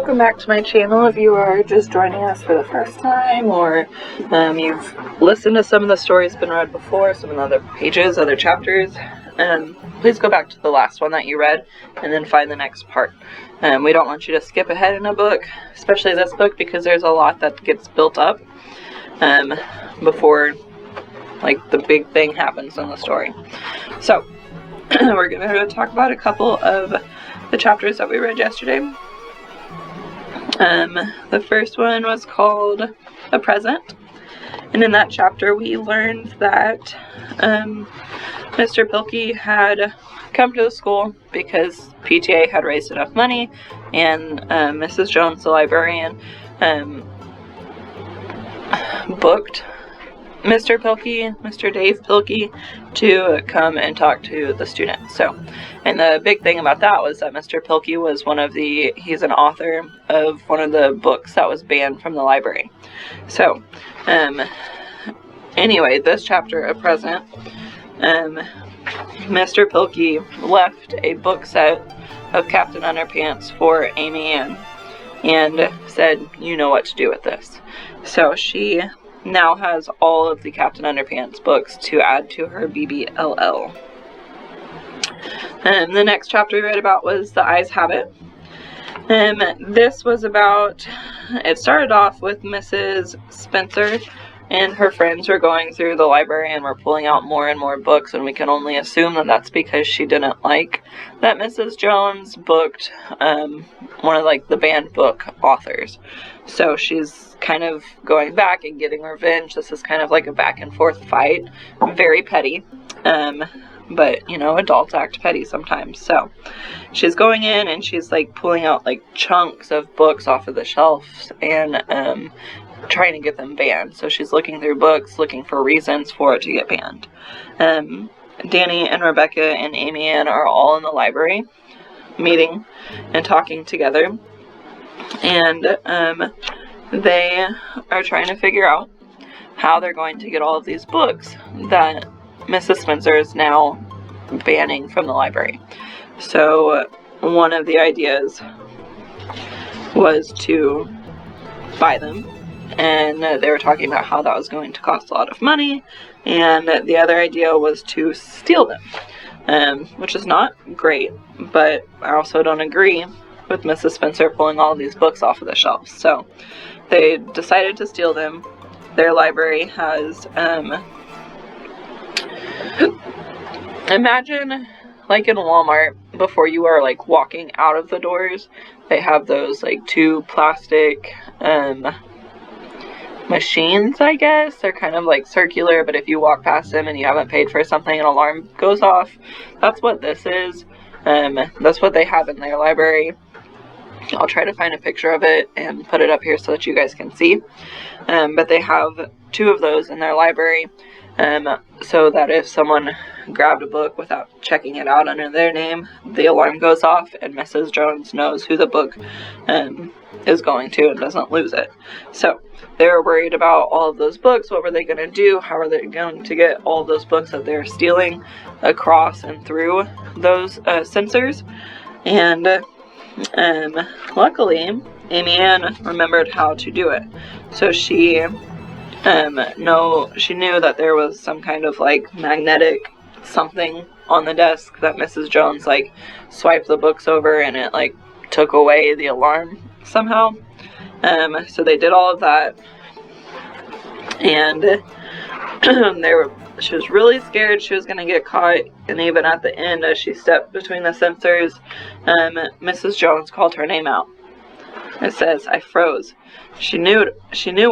Welcome back to my channel. If you are just joining us for the first time, or you've listened to some of the stories been read before, some of the other pages, other chapters, please go back to the last one that you read and then find the next part. We don't want you to skip ahead in a book, especially this book, because there's a lot that gets built up before like the big thing happens in the story. So we're going to talk about a couple of the chapters that we read yesterday. The first one was called A Present, and in that chapter we learned that Mr. Pilkey had come to the school because PTA had raised enough money, and Mrs. Jones, the librarian, booked Mr. Dave Pilkey, to come and talk to the students. So, and the big thing about that was that Mr. Pilkey was he's an author of one of the books that was banned from the library. So, anyway, this chapter, A Present, Mr. Pilkey left a book set of Captain Underpants for Amy Ann and said, "You know what to do with this." So she now has all of the Captain Underpants books to add to her BBLL. The next chapter we read about was The Eyes Have It. This was about, it started off with Mrs. Spencer and her friends were going through the library and were pulling out more and more books, and we can only assume that that's because she didn't like that Mrs. Jones booked one of like the banned book authors. So she's kind of going back and getting revenge. This is kind of like a back and forth fight, very petty, but you know, adults act petty sometimes. So she's going in and she's like pulling out like chunks of books off of the shelves and trying to get them banned. So she's looking through books, looking for reasons for it to get banned. Danny and Rebecca and Amy Ann are all in the library meeting and talking together, and they are trying to figure out how they're going to get all of these books that Mrs. Spencer is now banning from the library. So one of the ideas was to buy them, and they were talking about how that was going to cost a lot of money, and the other idea was to steal them, which is not great, but I also don't agree with Mrs. Spencer pulling all of these books off of the shelves. So they decided to steal them. Their library has, imagine like in Walmart, before you are like walking out of the doors, they have those like two plastic machines, I guess. They're kind of like circular, but if you walk past them and you haven't paid for something, an alarm goes off. That's what this is. That's what they have in their library. I'll try to find a picture of it and put it up here so that you guys can see. But they have two of those in their library, so that if someone grabbed a book without checking it out under their name, the alarm goes off and Mrs. Jones knows who the book is going to and doesn't lose it. So they were worried about all of those books. What were they going to do? How are they going to get all of those books that they're stealing across and through those sensors? And luckily, Amy Ann remembered how to do it. So she knew that there was some kind of like magnetic something on the desk that Mrs. Jones like swiped the books over and it like took away the alarm somehow. So they did all of that, and she was really scared she was going to get caught, and even at the end, as she stepped between the sensors, Mrs. Jones called her name out. It says, "I froze. She knew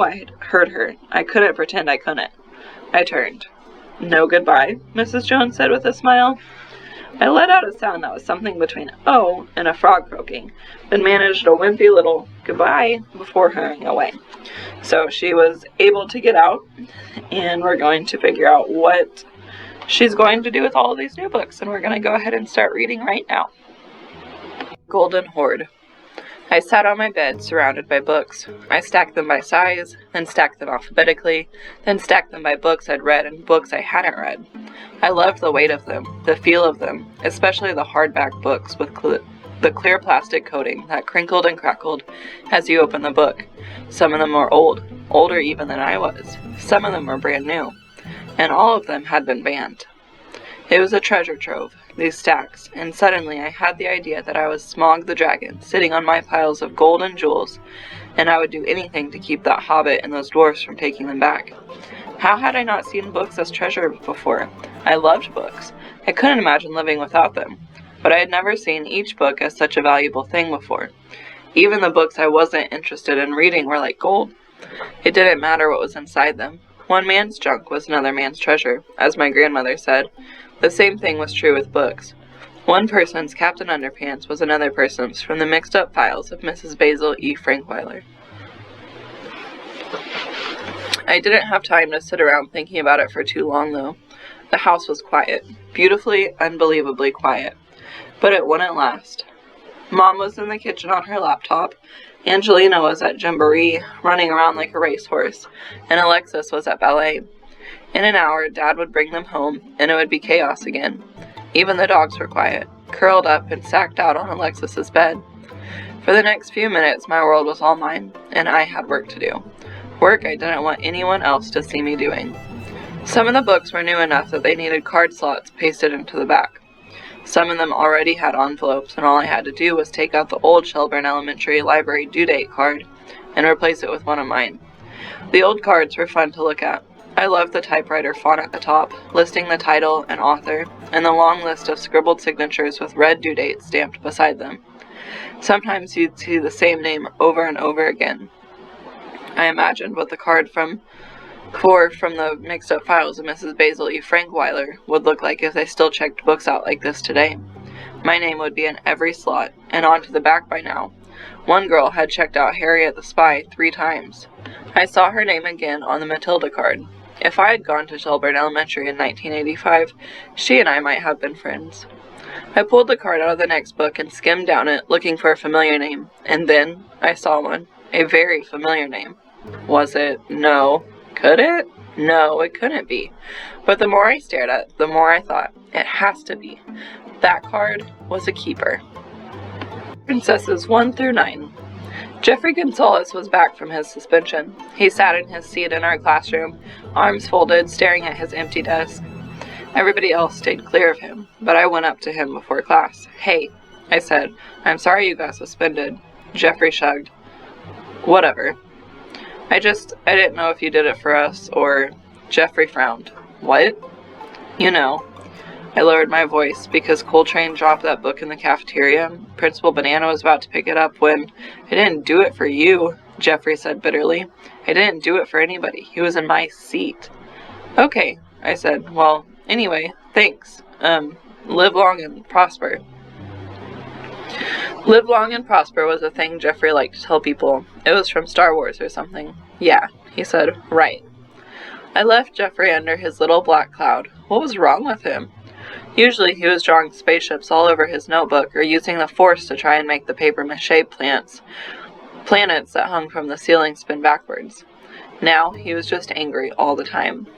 I had heard her. I couldn't pretend I couldn't. I turned. No goodbye," Mrs. Jones said with a smile. I let out a sound that was something between "oh" and a frog croaking, then managed a wimpy little goodbye before hurrying away. So she was able to get out, and we're going to figure out what she's going to do with all of these new books, and we're going to go ahead and start reading right now. Golden Hoard. I sat on my bed, surrounded by books. I stacked them by size, then stacked them alphabetically, then stacked them by books I'd read and books I hadn't read. I loved the weight of them, the feel of them, especially the hardback books with the clear plastic coating that crinkled and crackled as you opened the book. Some of them were old, older even than I was. Some of them were brand new, and all of them had been banned. It was a treasure trove, these stacks, and suddenly I had the idea that I was Smaug the dragon, sitting on my piles of gold and jewels, and I would do anything to keep that hobbit and those dwarfs from taking them back. How had I not seen books as treasure before? I loved books. I couldn't imagine living without them, but I had never seen each book as such a valuable thing before. Even the books I wasn't interested in reading were like gold. It didn't matter what was inside them. One man's junk was another man's treasure, as my grandmother said. The same thing was true with books. One person's Captain Underpants was another person's from the mixed-up files of Mrs. Basil E. Frankweiler. I didn't have time to sit around thinking about it for too long, though. The house was quiet. Beautifully, unbelievably quiet. But it wouldn't last. Mom was in the kitchen on her laptop. Angelina was at Jamboree, running around like a racehorse, and Alexis was at ballet. In an hour, Dad would bring them home, and it would be chaos again. Even the dogs were quiet, curled up and sacked out on Alexis's bed. For the next few minutes, my world was all mine, and I had work to do. Work I didn't want anyone else to see me doing. Some of the books were new enough that they needed card slots pasted into the back. Some of them already had envelopes, and all I had to do was take out the old Shelburne Elementary Library due date card and replace it with one of mine. The old cards were fun to look at. I loved the typewriter font at the top, listing the title and author, and the long list of scribbled signatures with red due dates stamped beside them. Sometimes you'd see the same name over and over again. I imagined what the card from the mixed-up files of Mrs. Basil E. Frankweiler would look like if they still checked books out like this today. My name would be in every slot, and onto the back by now. One girl had checked out Harriet the Spy 3 times. I saw her name again on the Matilda card. If I had gone to Shelburne Elementary in 1985, she and I might have been friends. I pulled the card out of the next book and skimmed down it, looking for a familiar name, and then I saw one. A very familiar name. Was it? No. Could it? No, it couldn't be. But the more I stared at it, the more I thought, it has to be. That card was a keeper. Princesses 1 through 9. Jeffrey Gonzalez was back from his suspension. He sat in his seat in our classroom, arms folded, staring at his empty desk. Everybody else stayed clear of him, but I went up to him before class. "Hey," I said, "I'm sorry you got suspended." Jeffrey shrugged. "Whatever. I didn't know if you did it for us, or..." Jeffrey frowned. "What?" "You know." I lowered my voice because Coltrane dropped that book in the cafeteria. Principal Banana was about to pick it up when... "I didn't do it for you," Jeffrey said bitterly. "I didn't do it for anybody. He was in my seat." "Okay," I said. "Well, anyway, thanks. Live long and prosper." Live long and prosper was a thing Jeffrey liked to tell people. It was from Star Wars or something. "Yeah," he said. "Right." I left Jeffrey under his little black cloud. What was wrong with him? Usually he was drawing spaceships all over his notebook or using the Force to try and make the papier-mâché planets that hung from the ceiling spin backwards. Now he was just angry all the time.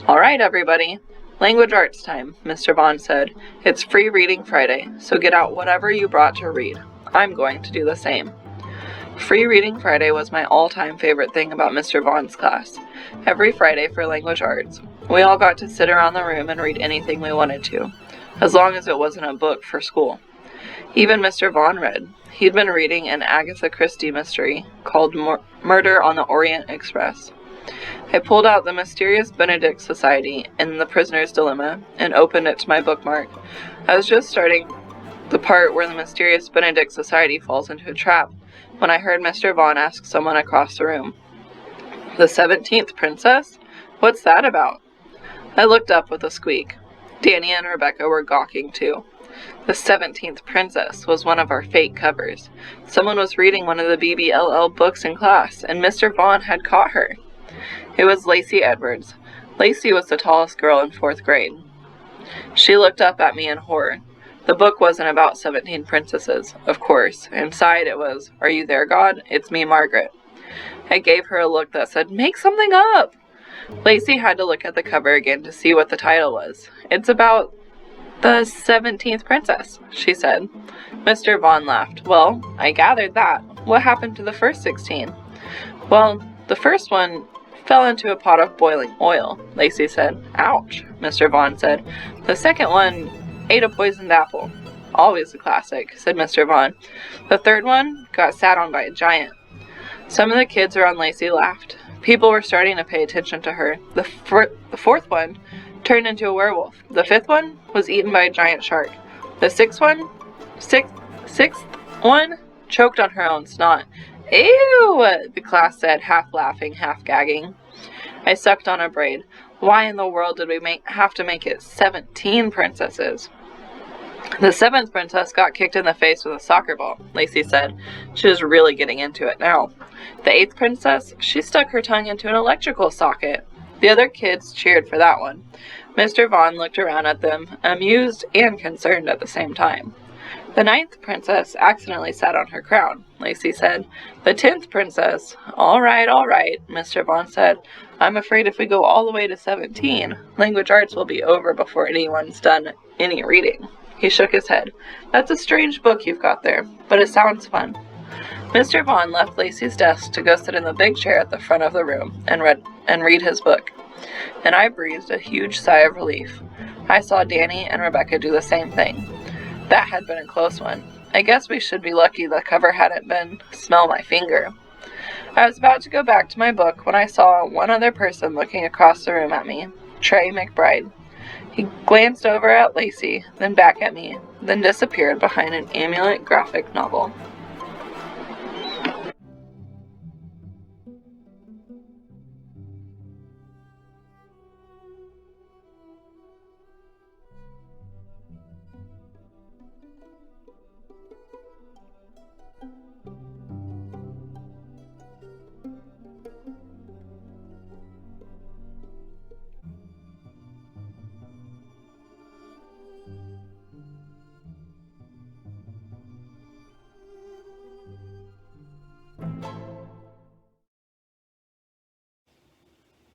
"All right, everybody. Language arts time," Mr. Vaughn said. "It's free reading Friday, so get out whatever you brought to read. I'm going to do the same." Free reading Friday was my all-time favorite thing about Mr. Vaughn's class. Every Friday for language arts, we all got to sit around the room and read anything we wanted to, as long as it wasn't a book for school. Even Mr. Vaughn read. He'd been reading an Agatha Christie mystery called Murder on the Orient Express. I pulled out The Mysterious Benedict Society and The Prisoner's Dilemma and opened it to my bookmark. I was just starting the part where the Mysterious Benedict Society falls into a trap when I heard Mr. Vaughn ask someone across the room, "The 17th Princess? What's that about?" I looked up with a squeak. Danny and Rebecca were gawking too. The 17th Princess was one of our fake covers. Someone was reading one of the BBLL books in class, and Mr. Vaughn had caught her. It was Lacey Edwards. Lacey was the tallest girl in 4th grade. She looked up at me in horror. The book wasn't about 17 princesses, of course. Inside it was, "Are you there, God? It's me, Margaret." I gave her a look that said, "Make something up!" Lacey had to look at the cover again to see what the title was. "It's about "The 17th princess," she said. Mr. Vaughn laughed. "Well, I gathered that. What happened to the first 16? "Well, the first one fell into a pot of boiling oil," Lacey said. "Ouch," Mr. Vaughn said. "The second one ate a poisoned apple." "Always a classic," said Mr. Vaughn. "The third one got sat on by a giant." Some of the kids around Lacey laughed. People were starting to pay attention to her. The fourth one turned into a werewolf. The fifth one was eaten by a giant shark. The sixth one choked on her own snot. "Ew," the class said, half laughing, half gagging. I sucked on a braid. "Why in the world did we have to make it 17 princesses?" "The 7th princess got kicked in the face with a soccer ball," Lacey said. She was really getting into it now. "The 8th princess, she stuck her tongue into an electrical socket." The other kids cheered for that one. Mr. Vaughn looked around at them, amused and concerned at the same time. "The 9th princess accidentally sat on her crown," Lacey said. "The 10th princess—" All right, Mr. Vaughn said. "I'm afraid if we go all the way to 17, language arts will be over before anyone's done any reading." He shook his head. "That's a strange book you've got there, but it sounds fun." Mr. Vaughn left Lacey's desk to go sit in the big chair at the front of the room and read his book. And I breathed a huge sigh of relief. I saw Danny and Rebecca do the same thing. That had been a close one. I guess we should be lucky the cover hadn't been "Smell My Finger." I was about to go back to my book when I saw one other person looking across the room at me, Trey McBride. He glanced over at Lacey, then back at me, then disappeared behind an Amulet graphic novel.